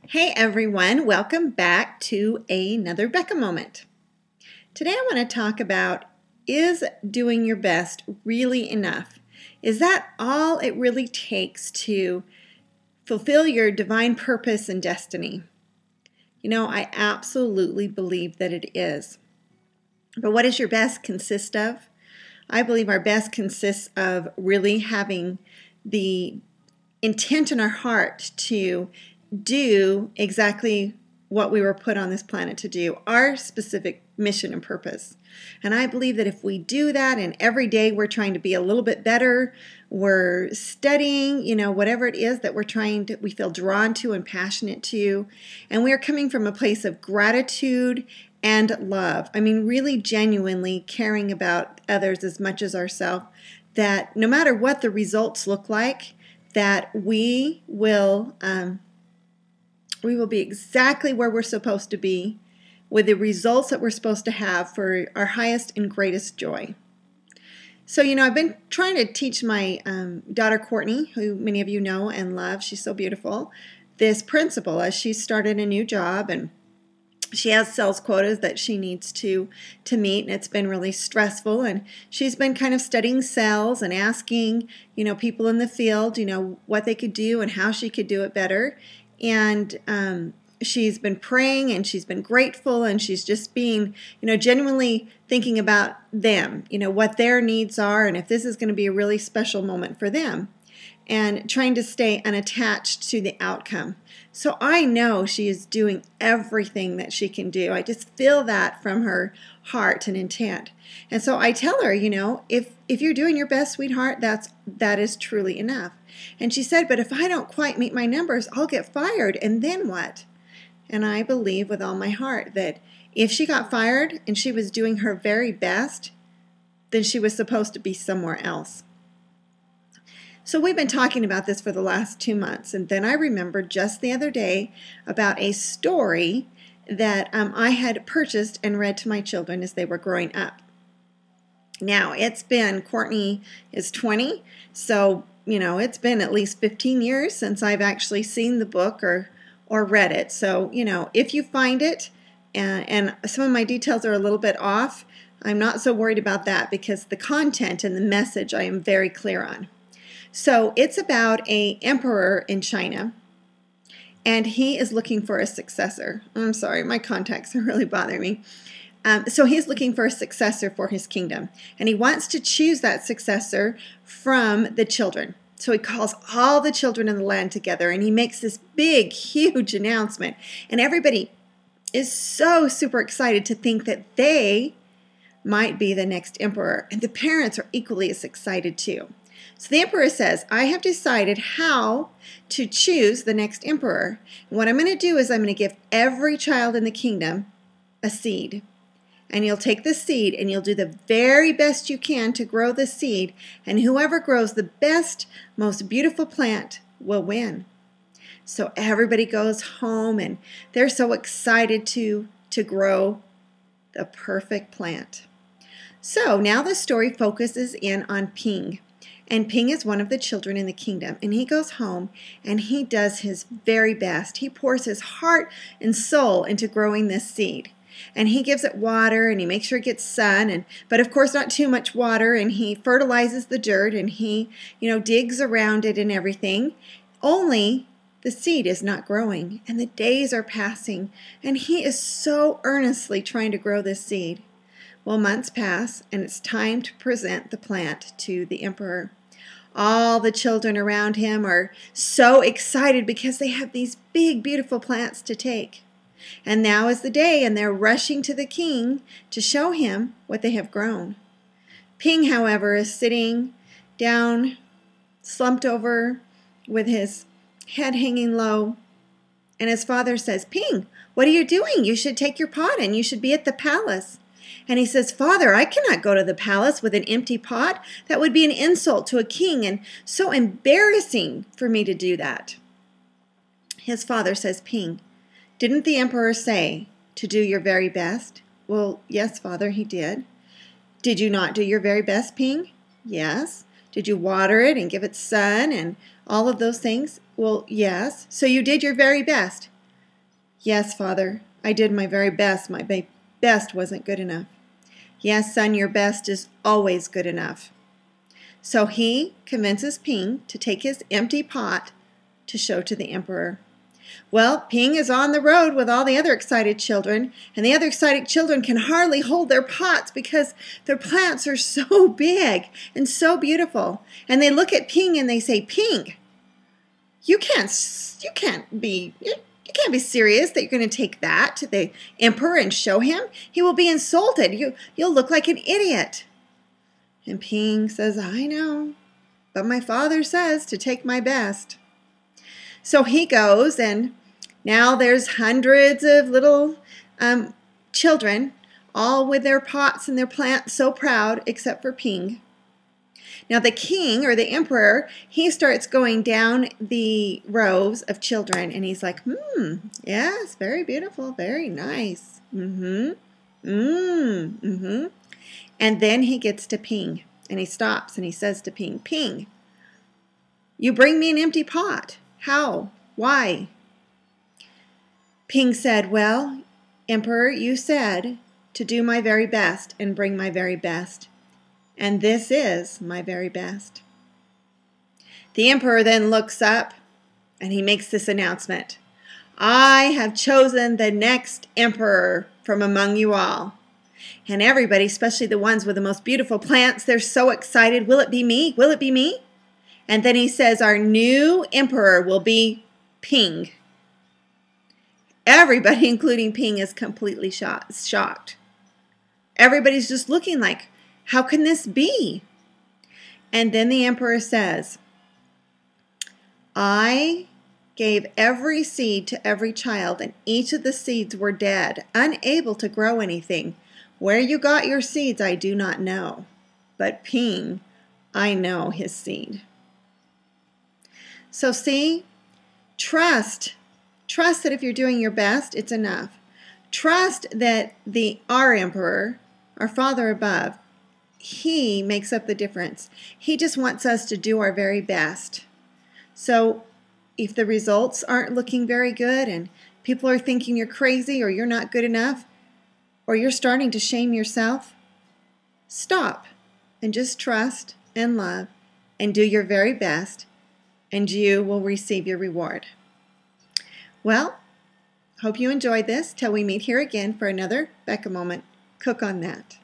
Hey everyone, welcome back to another Becca Moment. Today I want to talk about, is doing your best really enough? Is that all it really takes to fulfill your divine purpose and destiny? You know, I absolutely believe that it is. But what does your best consist of? I believe our best consists of really having the intent in our heart to do exactly what we were put on this planet to do, our specific mission and purpose. And I believe that if we do that, and every day we're trying to be a little bit better, we're studying, whatever it is that we feel drawn to and passionate to, and we are coming from a place of gratitude and love. I mean, really genuinely caring about others as much as ourselves, that no matter what the results look like, that we will be exactly where we're supposed to be with the results that we're supposed to have for our highest and greatest joy. So, I've been trying to teach my daughter Courtney, who many of you know and love, she's so beautiful, this principle as she started a new job, and she has sales quotas that she needs to meet, and it's been really stressful, and she's been kind of studying sales and asking, people in the field, what they could do and how she could do it better. And she's been praying, and she's been grateful, and she's just being, genuinely thinking about them, what their needs are, and if this is going to be a really special moment for them, and trying to stay unattached to the outcome. So I know she is doing everything that she can do. I just feel that from her heart and intent. And so I tell her, if you're doing your best, sweetheart, that is truly enough. And she said, but if I don't quite meet my numbers, I'll get fired, and then what? And I believe with all my heart that if she got fired and she was doing her very best, then she was supposed to be somewhere else. So we've been talking about this for the last 2 months, and then I remembered just the other day about a story that I had purchased and read to my children as they were growing up. Now, Courtney is 20, so, it's been at least 15 years since I've actually seen the book or read it. So, if you find it, and some of my details are a little bit off, I'm not so worried about that because the content and the message I am very clear on. So it's about an emperor in China, and he is looking for a successor. I'm sorry, my contacts are really bothering me. So he's looking for a successor for his kingdom, and he wants to choose that successor from the children. So he calls all the children in the land together, and he makes this big, huge announcement, and everybody is so super excited to think that they might be the next emperor, and the parents are equally as excited too. So the emperor says, I have decided how to choose the next emperor. And what I'm going to do is I'm going to give every child in the kingdom a seed. And you'll take the seed and you'll do the very best you can to grow the seed. And whoever grows the best, most beautiful plant will win. So everybody goes home and they're so excited to grow the perfect plant. So now the story focuses in on Ping. And Ping is one of the children in the kingdom, and he goes home and he does his very best. He pours his heart and soul into growing this seed, and he gives it water, and he makes sure it gets sun, but of course not too much water, and he fertilizes the dirt, and he, digs around it and everything. Only the seed is not growing, and the days are passing, and he is so earnestly trying to grow this seed. Well, months pass, and it's time to present the plant to the emperor. All the children around him are so excited because they have these big, beautiful plants to take. And now is the day, and they're rushing to the king to show him what they have grown. Ping, however, is sitting down, slumped over, with his head hanging low. And his father says, Ping, what are you doing? You should take your pot and you should be at the palace. And he says, Father, I cannot go to the palace with an empty pot. That would be an insult to a king and so embarrassing for me to do that. His father says, Ping, didn't the emperor say to do your very best? Well, yes, Father, he did. Did you not do your very best, Ping? Yes. Did you water it and give it sun and all of those things? Well, yes. So you did your very best. Yes, Father, I did my very best. My best wasn't good enough. Yes, son, your best is always good enough. So he convinces Ping to take his empty pot to show to the emperor. Well, Ping is on the road with all the other excited children, and the other excited children can hardly hold their pots because their plants are so big and so beautiful. And they look at Ping and they say, Ping, you can't be serious that you're going to take that to the emperor and show him. He will be insulted. You'll look like an idiot. And Ping says, I know, but my father says to take my best. So he goes, and now there's hundreds of little children, all with their pots and their plants, so proud, except for Ping. Now the king, or the emperor, he starts going down the rows of children, and he's like, yes, very beautiful, very nice. And then he gets to Ping, and he stops, and he says to Ping, Ping, you bring me an empty pot. How? Why? Ping said, well, Emperor, you said to do my very best and bring my very best. And this is my very best. The emperor then looks up and he makes this announcement. I have chosen the next emperor from among you all. And everybody, especially the ones with the most beautiful plants, they're so excited. Will it be me? Will it be me? And then he says, our new emperor will be Ping. Everybody, including Ping, is completely shocked. Everybody's just looking like, how can this be? And then the emperor says, I gave every seed to every child, and each of the seeds were dead, unable to grow anything. Where you got your seeds, I do not know. But Ping, I know his seed. So see, trust that if you're doing your best, it's enough. Trust that our emperor, our Father above, he makes up the difference. He just wants us to do our very best. So if the results aren't looking very good and people are thinking you're crazy or you're not good enough or you're starting to shame yourself, stop and just trust and love and do your very best, and you will receive your reward. Well, hope you enjoyed this. Till we meet here again for another Becca Moment. Cook on that.